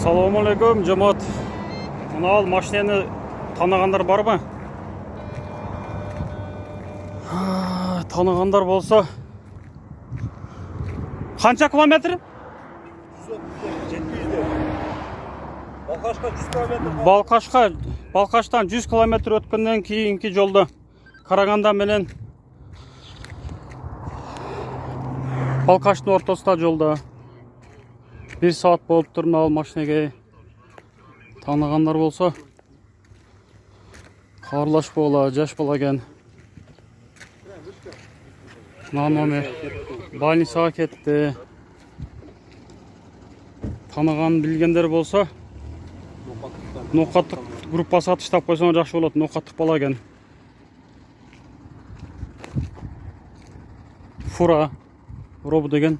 Ассалаумалейкум, жамаат. Мына ал машинаны танығандар бар ма? Танығандар болса. Қанша километр? 700 Балқаштан 100 километр өткеннен кейінгі жолда Қарағанда менен Балқаштың ортасында жолда 1 саат болып тұр. Ал машинеге танығандар болса қарлаш бола, жаш болаген. Номер больницаға кетті. Таныған білгендер болса ноқаттық группасы атыштап қойсаң жақсы болады. Ноқаттық болаген. Фура робы деген